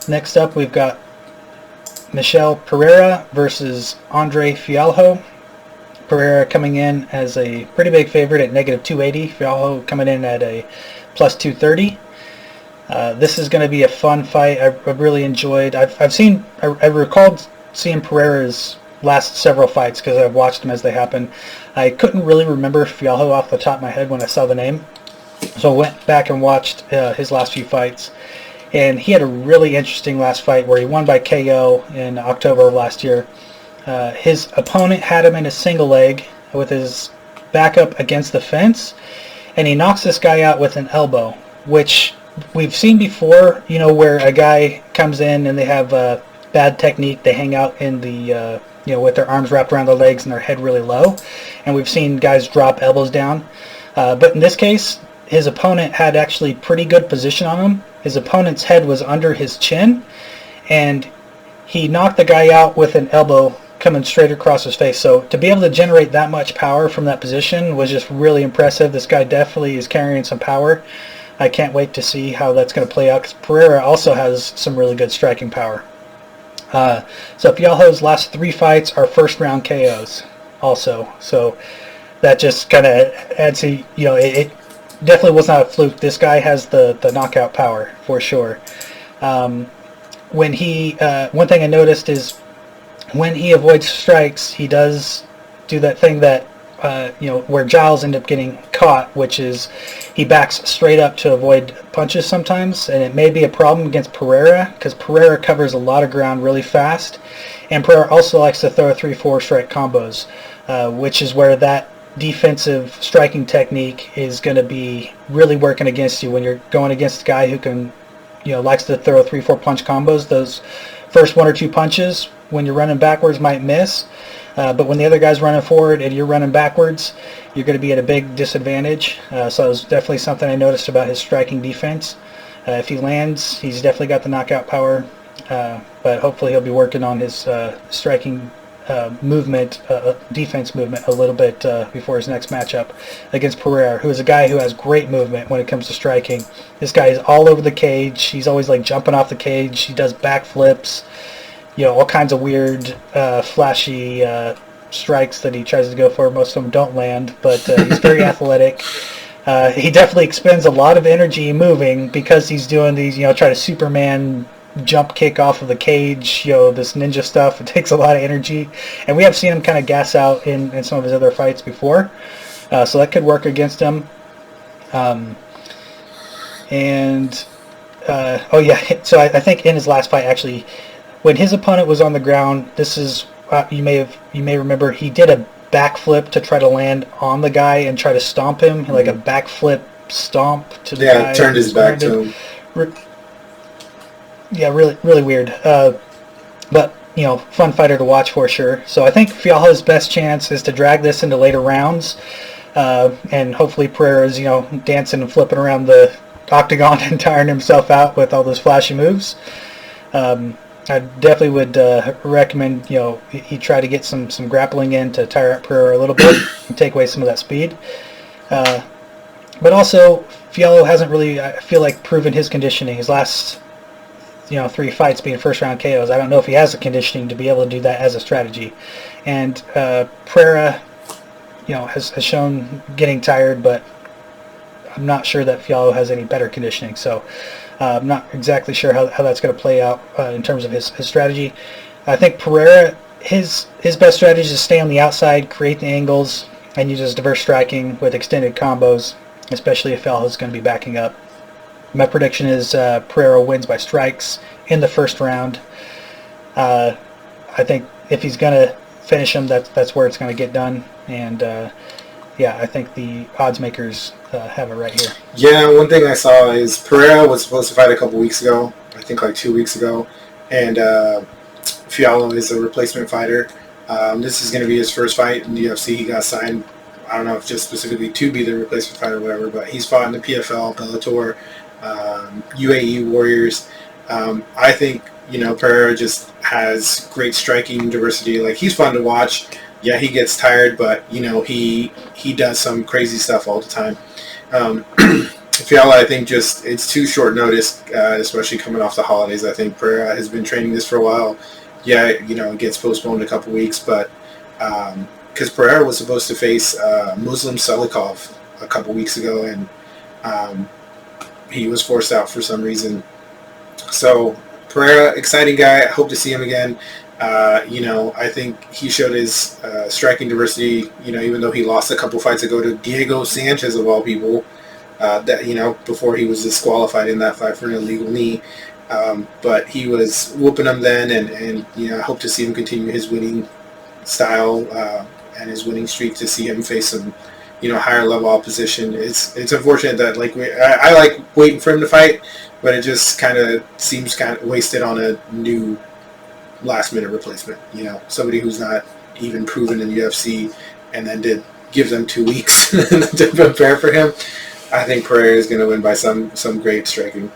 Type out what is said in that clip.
Next up, we've got Michel Pereira versus Andre Fialho. Pereira coming in as a pretty big favorite at -280. Fialho coming in at a +230. This is going to be a fun fight. I've really enjoyed. I recalled seeing Pereira's last several fights because I've watched them as they happen. I couldn't really remember Fialho off the top of my head when I saw the name, so I went back and watched his last few fights. And he had a really interesting last fight where he won by KO in October of last year. His opponent had him in a single leg with his back up against the fence, and he knocks this guy out with an elbow, which we've seen before, where a guy comes in and they have bad technique. They hang out in the, with their arms wrapped around their legs and their head really low. And we've seen guys drop elbows down. But in this case, his opponent had actually pretty good position on him. His opponent's head was under his chin, and he knocked the guy out with an elbow coming straight across his face. So to be able to generate that much power from that position was just really impressive. This guy definitely is carrying some power. I can't wait to see how that's going to play out, because Pereira also has some really good striking power. So Fialho's last 3 fights are first-round KOs also. So that just kind of adds to, it definitely was not a fluke. This guy has the knockout power for sure. One thing I noticed is when he avoids strikes, he does do that thing that where Giles ended up getting caught, which is he backs straight up to avoid punches sometimes, and it may be a problem against Pereira because Pereira covers a lot of ground really fast, and Pereira also likes to throw 3-4 strike combos, which is where that defensive striking technique is going to be really working against you when you're going against a guy who can, likes to throw 3-4 punch combos. Those first 1 or 2 punches when you're running backwards might miss, but when the other guy's running forward and you're running backwards, you're going to be at a big disadvantage. So it was definitely something I noticed about his striking defense. If he lands, he's definitely got the knockout power, but hopefully he'll be working on his striking defense movement a little bit before his next matchup against Pereira, who is a guy who has great movement when it comes to striking. This guy is all over the cage. He's always like jumping off the cage. He does backflips, all kinds of weird, flashy strikes that he tries to go for. Most of them don't land, but he's very athletic. He definitely expends a lot of energy moving because he's doing these, try to Superman jump kick off of the cage, this ninja stuff. It takes a lot of energy, and we have seen him kind of gas out in some of his other fights before, so that could work against him. So I think in his last fight, actually, when his opponent was on the ground, this is you may remember, he did a backflip to try to land on the guy and try to stomp him, like a backflip stomp to the guy. Yeah, turned his back to him. Yeah, really, really weird. But, fun fighter to watch for sure. So I think Fialho's best chance is to drag this into later rounds. And hopefully Pereira's, dancing and flipping around the octagon and tiring himself out with all those flashy moves. I definitely would recommend, he try to get some grappling in to tire up Pereira a little bit and take away some of that speed. But also, Fialho hasn't really, I feel like, proven his conditioning. His last 3 fights being first-round KOs. I don't know if he has the conditioning to be able to do that as a strategy. And Pereira, has shown getting tired, but I'm not sure that Fialho has any better conditioning. So I'm not exactly sure how that's going to play out in terms of his strategy. I think Pereira, his best strategy is to stay on the outside, create the angles, and use his diverse striking with extended combos, especially if Fialho is going to be backing up. My prediction is Pereira wins by strikes in the first round. I think if he's going to finish him, that's where it's going to get done. And I think the odds makers have it right here. Yeah, one thing I saw is Pereira was supposed to fight a couple weeks ago, I think like 2 weeks ago, and Fialho is a replacement fighter. This is going to be his first fight in the UFC. He got signed, I don't know if just specifically to be the replacement fighter or whatever, but he's fought in the PFL, Bellator, UAE Warriors. I think, Pereira just has great striking diversity. Like, he's fun to watch. Yeah, he gets tired, but, he does some crazy stuff all the time. Fialho, I think just it's too short notice, especially coming off the holidays. I think Pereira has been training this for a while. Yeah, it gets postponed a couple weeks, but because Pereira was supposed to face Muslim Salikov a couple weeks ago, and he was forced out for some reason. So Pereira, exciting guy. I hope to see him again. I think he showed his striking diversity. Even though he lost a couple fights ago to Diego Sanchez of all people, before he was disqualified in that fight for an illegal knee. But he was whooping him then, and I hope to see him continue his winning style and his winning streak, to see him face some higher level opposition. It's unfortunate that I like waiting for him to fight, but it just kind of seems kind of wasted on a new last minute replacement. Somebody who's not even proven in the UFC, and then did give them 2 weeks to prepare for him. I think Pereira is going to win by some great striking.